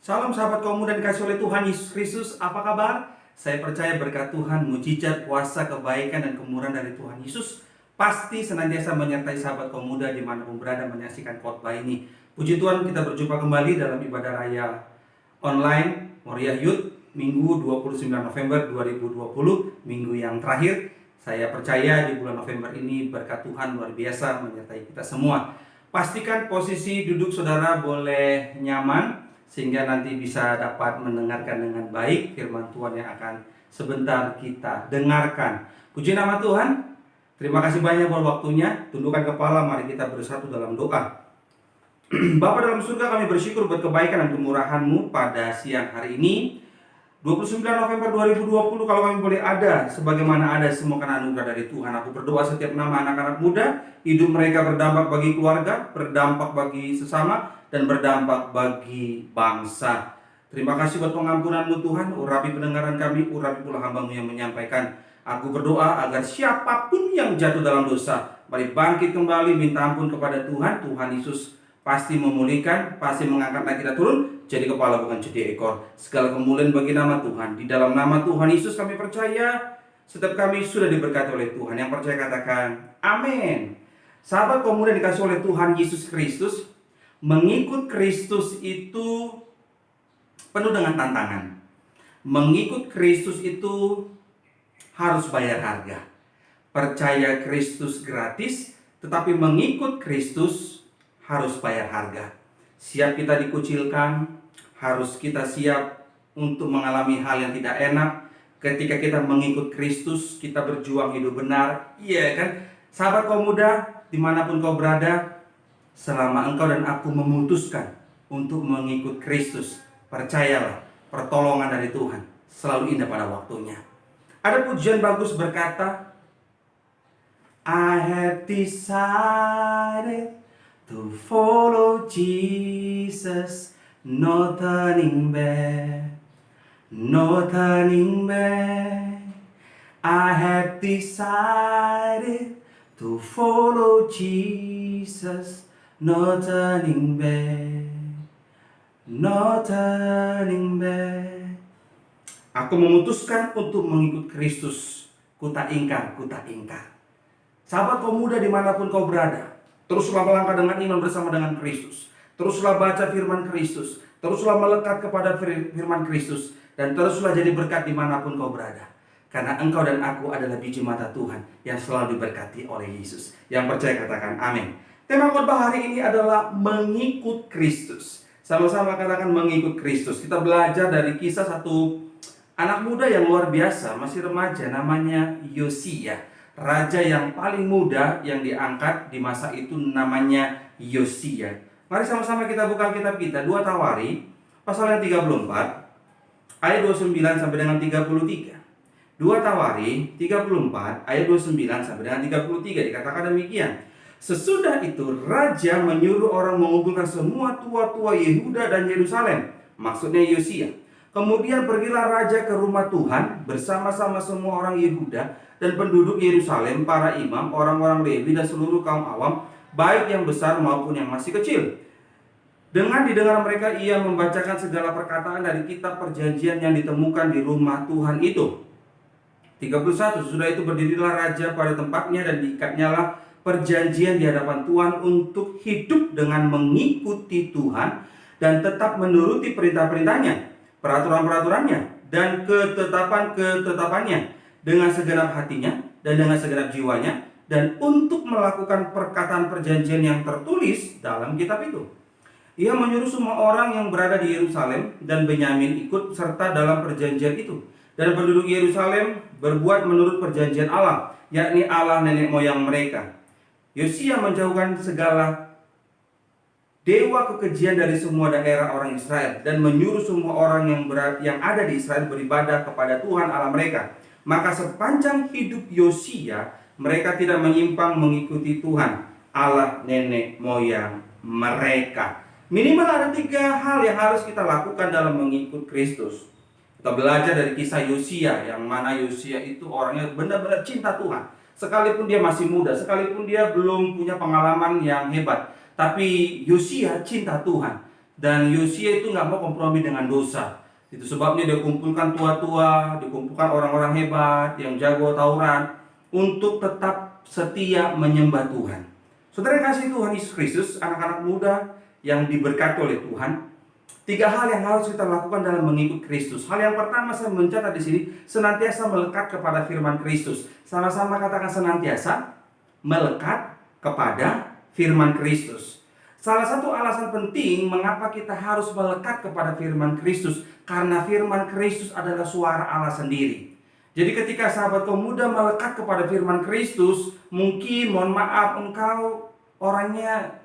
Salam sahabat kaum muda dikasih oleh Tuhan Yesus Kristus, apa kabar? Saya percaya berkat Tuhan, mujizat, kuasa, kebaikan, dan kemurahan dari Tuhan Yesus pasti senantiasa menyertai sahabat kaum muda dimanapun berada menyaksikan khotbah ini. Puji Tuhan, kita berjumpa kembali dalam ibadah raya online Moriah Youth Minggu 29 November 2020, minggu yang terakhir. Saya percaya di bulan November ini berkat Tuhan luar biasa menyertai kita semua. Pastikan posisi duduk saudara boleh nyaman, sehingga nanti bisa dapat mendengarkan dengan baik firman Tuhan yang akan sebentar kita dengarkan. Puji nama Tuhan. Terima kasih banyak buat waktunya. Tundukkan kepala, mari kita bersatu dalam doa. Bapa dalam surga, kami bersyukur buat kebaikan dan kemurahan-Mu pada siang hari ini 29 November 2020. Kalau kami boleh ada sebagaimana ada semua karena anugerah dari Tuhan. Aku berdoa setiap nama anak-anak muda, hidup mereka berdampak bagi keluarga, berdampak bagi sesama, dan berdampak bagi bangsa. Terima kasih buat pengampunan-Mu Tuhan. Urapi pendengaran kami, urapi pula hamba-Mu yang menyampaikan. Aku berdoa agar siapapun yang jatuh dalam dosa, mari bangkit kembali, minta ampun kepada Tuhan. Tuhan Yesus pasti memulihkan, pasti mengangkat naik kita turun jadi kepala bukan jadi ekor. Segala kemuliaan bagi nama Tuhan. Di dalam nama Tuhan Yesus kami percaya, setiap kami sudah diberkati oleh Tuhan. Yang percaya katakan amin. Sahabat kaum muda dikasih oleh Tuhan Yesus Kristus, mengikut Kristus itu penuh dengan tantangan. Mengikut Kristus itu harus bayar harga. Percaya Kristus gratis, tetapi mengikut Kristus harus bayar harga. Siap kita dikucilkan, harus kita siap untuk mengalami hal yang tidak enak. Ketika kita mengikut Kristus, kita berjuang hidup benar. Iya kan? Sahabat kaum muda, dimanapun kau berada, selama engkau dan aku memutuskan untuk mengikut Kristus, percayalah, pertolongan dari Tuhan selalu indah pada waktunya. Ada pujian bagus berkata, I have decided to follow Jesus, no turning back, no turning back. I have decided to follow Jesus, no turning back, no turning back. Aku memutuskan untuk mengikut Kristus, ku tak ingkar, ku tak ingkar. Sahabat kaum muda dimanapun kau berada, teruslah melangkah dengan iman bersama dengan Kristus. Teruslah baca firman Kristus, teruslah melekat kepada firman Kristus, dan teruslah jadi berkat dimanapun kau berada. Karena engkau dan aku adalah biji mata Tuhan yang selalu diberkati oleh Yesus. Yang percaya katakan amin. Tema khotbah hari ini adalah mengikut Kristus. Sama-sama katakan mengikut Kristus. Kita belajar dari kisah satu anak muda yang luar biasa, masih remaja, namanya Yosia. Raja yang paling muda yang diangkat di masa itu namanya Yosia. Mari sama-sama kita buka kitab kita, 2 Tawari, pasal yang 34, ayat 29 sampai dengan 33. 2 Tawari 34 ayat 29 sampai dengan 33 dikatakan demikian. Sesudah itu raja menyuruh orang mengumpulkan semua tua-tua Yehuda dan Yerusalem, maksudnya Yosia. Kemudian pergilah raja ke rumah Tuhan bersama-sama semua orang Yehuda dan penduduk Yerusalem, para imam, orang-orang Lewi dan seluruh kaum awam, baik yang besar maupun yang masih kecil. Dengan didengar mereka, ia membacakan segala perkataan dari kitab perjanjian yang ditemukan di rumah Tuhan itu. 31. Sudah itu berdirilah raja pada tempatnya dan diikatnyalah perjanjian di hadapan Tuhan untuk hidup dengan mengikuti Tuhan dan tetap menuruti perintah-perintahnya, peraturan-peraturannya, dan ketetapan-ketetapannya dengan segenap hatinya dan dengan segenap jiwanya, dan untuk melakukan perkataan perjanjian yang tertulis dalam kitab itu. Ia menyuruh semua orang yang berada di Yerusalem dan Benyamin ikut serta dalam perjanjian itu. Dan penduduk Yerusalem berbuat menurut perjanjian Allah, yakni Allah nenek moyang mereka. Yosia menjauhkan segala dewa kekejian dari semua daerah orang Israel dan menyuruh semua orang yang ada di Israel beribadah kepada Tuhan Allah mereka. Maka sepanjang hidup Yosia, mereka tidak menyimpang mengikuti Tuhan Allah nenek moyang mereka. Minimal ada 3 hal yang harus kita lakukan dalam mengikut Kristus. Kita belajar dari kisah Yosia, yang mana Yosia itu orangnya benar-benar cinta Tuhan. Sekalipun dia masih muda, sekalipun dia belum punya pengalaman yang hebat, tapi Yosia cinta Tuhan. Dan Yosia itu nggak mau kompromi dengan dosa. Itu sebabnya dia kumpulkan tua-tua, dikumpulkan orang-orang hebat yang jago Taurat untuk tetap setia menyembah Tuhan. Saudara yang kasih Tuhan Yesus Kristus, anak-anak muda yang diberkati oleh Tuhan, 3 hal yang harus kita lakukan dalam mengikut Kristus. Hal yang pertama saya mencatat di sini, senantiasa melekat kepada firman Kristus. Sama-sama katakan senantiasa melekat kepada firman Kristus. Salah satu alasan penting mengapa kita harus melekat kepada firman Kristus, karena firman Kristus adalah suara Allah sendiri. Jadi ketika sahabat kaum muda melekat kepada firman Kristus, mungkin mohon maaf engkau orangnya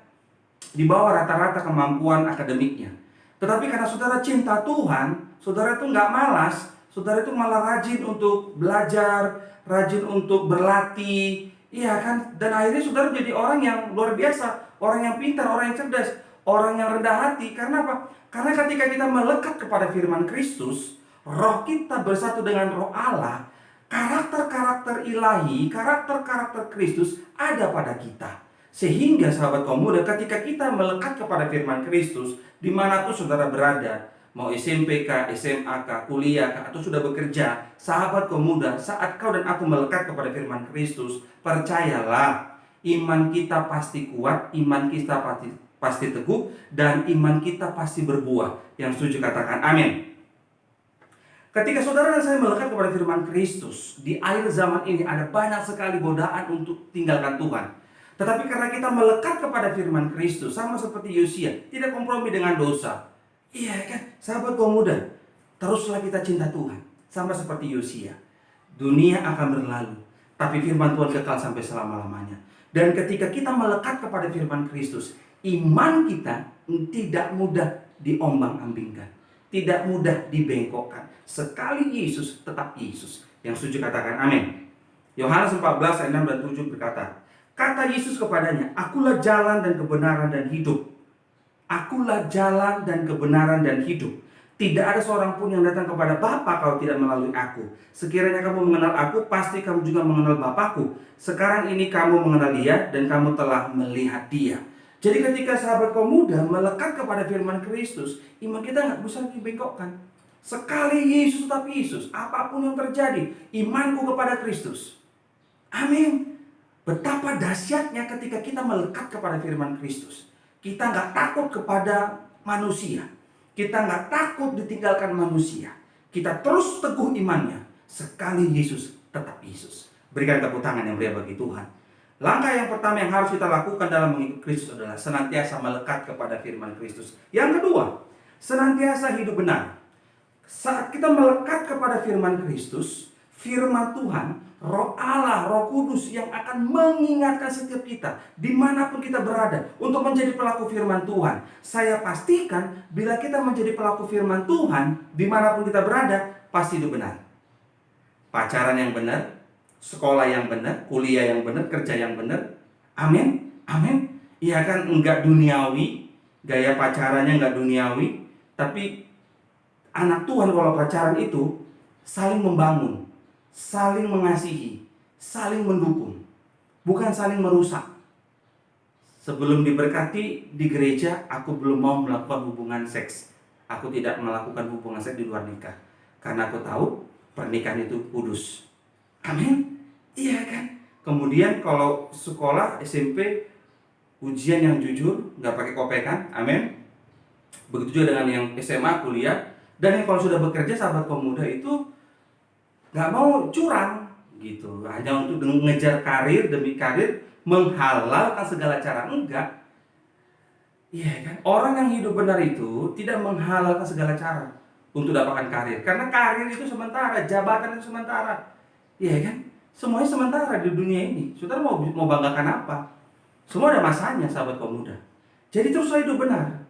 di bawah rata-rata kemampuan akademiknya. Tetapi karena saudara cinta Tuhan, saudara itu nggak malas, saudara itu malah rajin untuk belajar, rajin untuk berlatih, iya kan? Dan akhirnya saudara menjadi orang yang luar biasa, orang yang pintar, orang yang cerdas, orang yang rendah hati. Karena apa? Karena ketika kita melekat kepada firman Kristus, roh kita bersatu dengan roh Allah, karakter-karakter ilahi, karakter-karakter Kristus ada pada kita. Sehingga sahabat kaum muda, ketika kita melekat kepada firman Kristus, dimanapun saudara berada, mau SMP kah, SMA kah, kuliah kah, atau sudah bekerja, sahabat kaum muda, saat kau dan aku melekat kepada firman Kristus, percayalah, iman kita pasti kuat, iman kita pasti teguh, dan iman kita pasti berbuah. Yang setuju katakan amin. Ketika saudara dan saya melekat kepada firman Kristus, di akhir zaman ini ada banyak sekali godaan untuk tinggalkan Tuhan. Tetapi karena kita melekat kepada firman Kristus, sama seperti Yosia, tidak kompromi dengan dosa. Iya kan, sahabat kaum muda, teruslah kita cinta Tuhan, sama seperti Yosia. Dunia akan berlalu, tapi firman Tuhan kekal sampai selama-lamanya. Dan ketika kita melekat kepada firman Kristus, iman kita tidak mudah diombang-ambingkan, tidak mudah dibengkokkan. Sekali Yesus, tetap Yesus. Yang setuju katakan amin. Yohanes 14 ayat 6 dan 7 berkata, kata Yesus kepadanya, akulah jalan dan kebenaran dan hidup. Akulah jalan dan kebenaran dan hidup. Tidak ada seorang pun yang datang kepada Bapa kalau tidak melalui aku. Sekiranya kamu mengenal aku, pasti kamu juga mengenal Bapakku. Sekarang ini kamu mengenal dia dan kamu telah melihat dia. Jadi ketika sahabat kaum muda melekat kepada firman Kristus, iman kita nggak bisa dibengkokkan. Sekali Yesus tetap Yesus, apapun yang terjadi, imanku kepada Kristus. Amin. Betapa dahsyatnya ketika kita melekat kepada firman Kristus. Kita nggak takut kepada manusia. Kita nggak takut ditinggalkan manusia. Kita terus teguh imannya. Sekali Yesus, tetap Yesus. Berikan tepuk tangan yang meriah bagi Tuhan. Langkah yang pertama yang harus kita lakukan dalam mengikut Kristus adalah senantiasa melekat kepada firman Kristus. Yang kedua, senantiasa hidup benar. Saat kita melekat kepada firman Kristus, firman Tuhan, Roh Allah, Roh Kudus yang akan mengingatkan setiap kita dimanapun kita berada untuk menjadi pelaku firman Tuhan. Saya pastikan bila kita menjadi pelaku firman Tuhan dimanapun kita berada, pasti itu benar. Pacaran yang benar, sekolah yang benar, kuliah yang benar, kerja yang benar. Amin, amin. Iya kan, enggak duniawi, gaya pacarannya enggak duniawi. Tapi anak Tuhan kalau pacaran itu saling membangun, saling mengasihi, saling mendukung, bukan saling merusak. Sebelum diberkati di gereja, aku belum mau melakukan hubungan seks. Aku tidak melakukan hubungan seks di luar nikah, karena aku tahu pernikahan itu kudus. Amin. Iya kan? Kemudian kalau sekolah SMP, ujian yang jujur, nggak pakai kopekan. Amin. Begitu juga dengan yang SMA, kuliah, dan yang kalau sudah bekerja, sahabat kaum muda itu nggak mau curang gitu, hanya untuk mengejar karir demi karir, menghalalkan segala cara. Enggak. Iya kan? Orang yang hidup benar itu tidak menghalalkan segala cara untuk dapatkan karir, karena karir itu sementara, jabatan itu sementara. Iya kan? Semuanya sementara di dunia ini. Saudara mau banggakan apa? Semua ada masanya, sahabat kaum muda. Jadi teruslah hidup benar.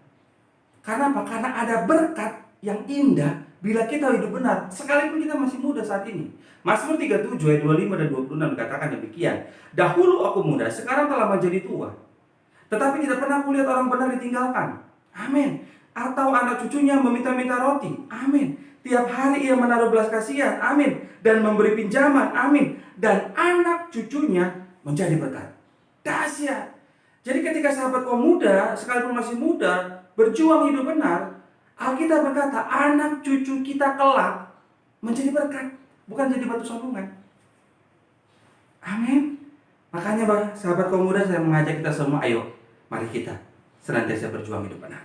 Karena apa? Karena ada berkat yang indah bila kita hidup benar, sekalipun kita masih muda saat ini. Mazmur 37 ayat 25 dan 26 dikatakan demikian. Dahulu aku muda, sekarang telah menjadi tua, tetapi tidak pernah kulihat orang benar ditinggalkan. Amin. Atau anak cucunya meminta-minta roti. Amin. Tiap hari ia menaruh belas kasihan. Amin. Dan memberi pinjaman. Amin. Dan anak cucunya menjadi berkat. Dahsyat. Jadi ketika sahabat kaum muda, sekalipun masih muda, berjuang hidup benar, Alkitab berkata, anak cucu kita kelak menjadi berkat, bukan jadi batu sandungan. Amin. Makanya sahabat kaum muda, saya mengajak kita semua, ayo, mari kita senantiasa berjuang hidup benar.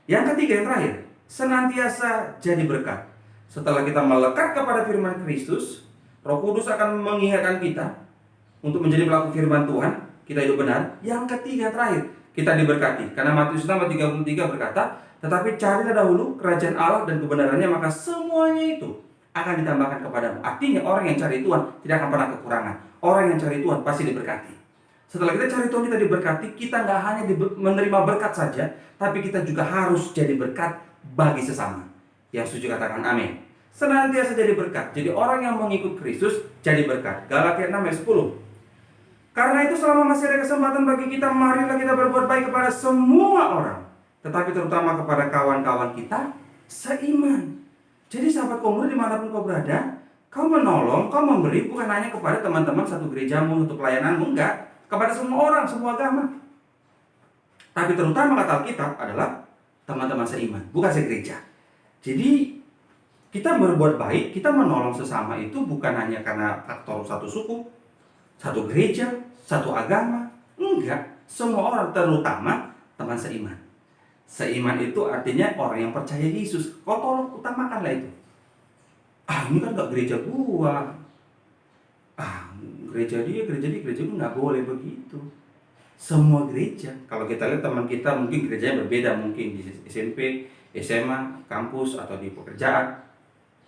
Yang ketiga, yang terakhir, senantiasa jadi berkat. Setelah kita melekat kepada firman Kristus, Roh Kudus akan mengingatkan kita untuk menjadi pelaku firman Tuhan, kita hidup benar. Yang ketiga, terakhir, kita diberkati. Karena Matius 6:33 berkata, tetapi carilah dahulu kerajaan Allah dan kebenarannya, maka semuanya itu akan ditambahkan kepadamu. Artinya orang yang cari Tuhan tidak akan pernah kekurangan. Orang yang cari Tuhan pasti diberkati. Setelah kita cari Tuhan, kita diberkati. Kita nggak hanya menerima berkat saja, tapi kita juga harus jadi berkat bagi sesama. Yang setuju katakan amin. Senantiasa jadi berkat. Jadi orang yang mengikut Kristus jadi berkat. Galatia 6:10. Karena itu selama masih ada kesempatan bagi kita, marilah kita berbuat baik kepada semua orang, tetapi terutama kepada kawan-kawan kita seiman. Jadi sahabat kaum muda dimanapun kau berada, kau menolong, kau memberi bukan hanya kepada teman-teman satu gerejamu untuk pelayananmu, enggak. Kepada semua orang, semua agama. Tapi terutama kata Alkitab adalah teman-teman seiman, bukan segereja. Jadi kita berbuat baik, kita menolong sesama itu bukan hanya karena faktor satu suku, satu gereja, satu agama. Enggak, semua orang, terutama teman seiman. Seiman itu artinya orang yang percaya Yesus. Kau tolong utamakanlah itu. Ini kan gak gereja gua. Gereja dia gua, nggak boleh begitu. Semua gereja. Kalau kita lihat teman kita mungkin gerejanya berbeda, mungkin di SMP, SMA, kampus atau di pekerjaan.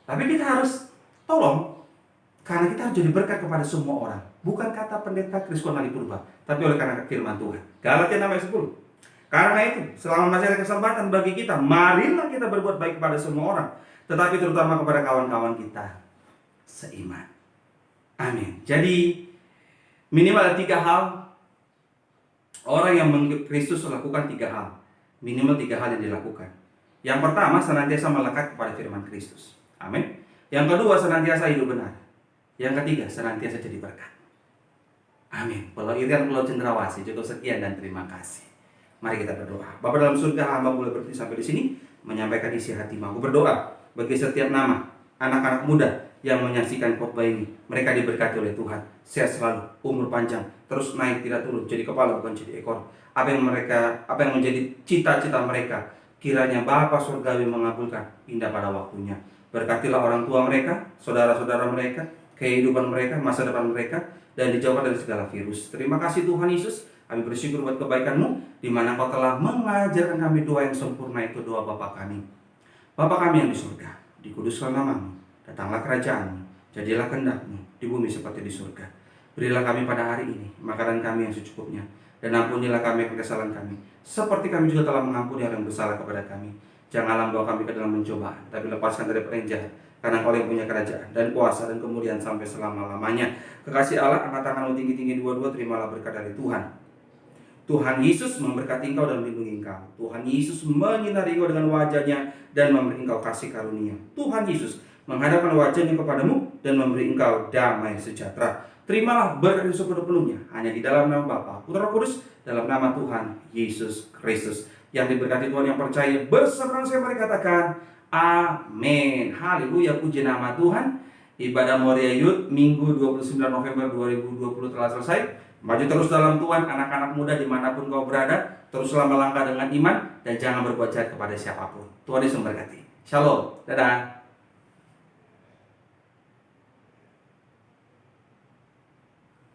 Tapi kita harus tolong, karena kita harus jadi berkat kepada semua orang. Bukan kata pendeta Kriskon Malipurba, tapi oleh karena firman Tuhan. Galatia 6:10. Karena itu, selama masih ada kesempatan bagi kita, marilah kita berbuat baik kepada semua orang, tetapi terutama kepada kawan-kawan kita seiman. Amin. Jadi minimal ada 3 hal. Orang yang mengikut Kristus lakukan 3 hal. Minimal 3 hal yang dilakukan. Yang pertama, senantiasa melekat kepada firman Kristus. Amin. Yang kedua, senantiasa hidup benar. Yang ketiga, senantiasa jadi berkat. Amin. Pulau Irian, Pulau Cendrawasih, cukup sekian dan terima kasih. Mari kita berdoa. Bapa dalam surga, hamba boleh berhenti sampai di sini menyampaikan isi hati. Aku berdoa bagi setiap nama anak-anak muda yang menyaksikan khotbah ini. Mereka diberkati oleh Tuhan, sehat selalu, umur panjang, terus naik tidak turun, jadi kepala bukan jadi ekor. Apa yang menjadi cita-cita mereka, kiranya Bapa surgawi mengabulkan, indah pada waktunya. Berkatilah orang tua mereka, saudara-saudara mereka, kehidupan mereka, masa depan mereka, dan dijauhkan dari segala virus. Terima kasih Tuhan Yesus. Kami bersyukur buat kebaikan-Mu, di mana Kau telah mengajarkan kami doa yang sempurna, itu doa Bapa kami. Bapa kami yang di surga, dikuduskan nama-Mu, datanglah kerajaan-Mu, jadilah kehendak-Mu di bumi seperti di surga. Berilah kami pada hari ini makanan kami yang secukupnya, dan ampunilah kami kesalahan kami, seperti kami juga telah mengampuni orang yang bersalah kepada kami. Janganlah bawa kami ke dalam pencobaan, tapi lepaskan dari yang jahat. Karena Kau yang punya kerajaan dan kuasa dan kemuliaan sampai selama-lamanya. Kekasih Allah, angkat tangan-Mu tinggi-tinggi dua-dua, terimalah berkat dari Tuhan. Tuhan Yesus memberkati engkau dan melindungi engkau. Tuhan Yesus menyinari engkau dengan wajah-Nya dan memberi engkau kasih karunia. Tuhan Yesus menghadapkan wajah-Nya kepadamu dan memberi engkau damai sejahtera. Terimalah berkat Yesus sepenuhnya, hanya di dalam nama Bapa, Putra, Roh Kudus, dalam nama Tuhan Yesus Kristus. Yang diberkati Tuhan yang percaya bersama saya mari katakan amin. Haleluya, puji nama Tuhan. Ibadah Moria Youth Minggu 29 November 2020 telah selesai. Maju terus dalam Tuhan, anak-anak muda dimanapun kau berada. Teruslah melangkah dengan iman dan jangan berbuat jahat kepada siapapun. Tuhan Yesus memberkati. Shalom, dadah.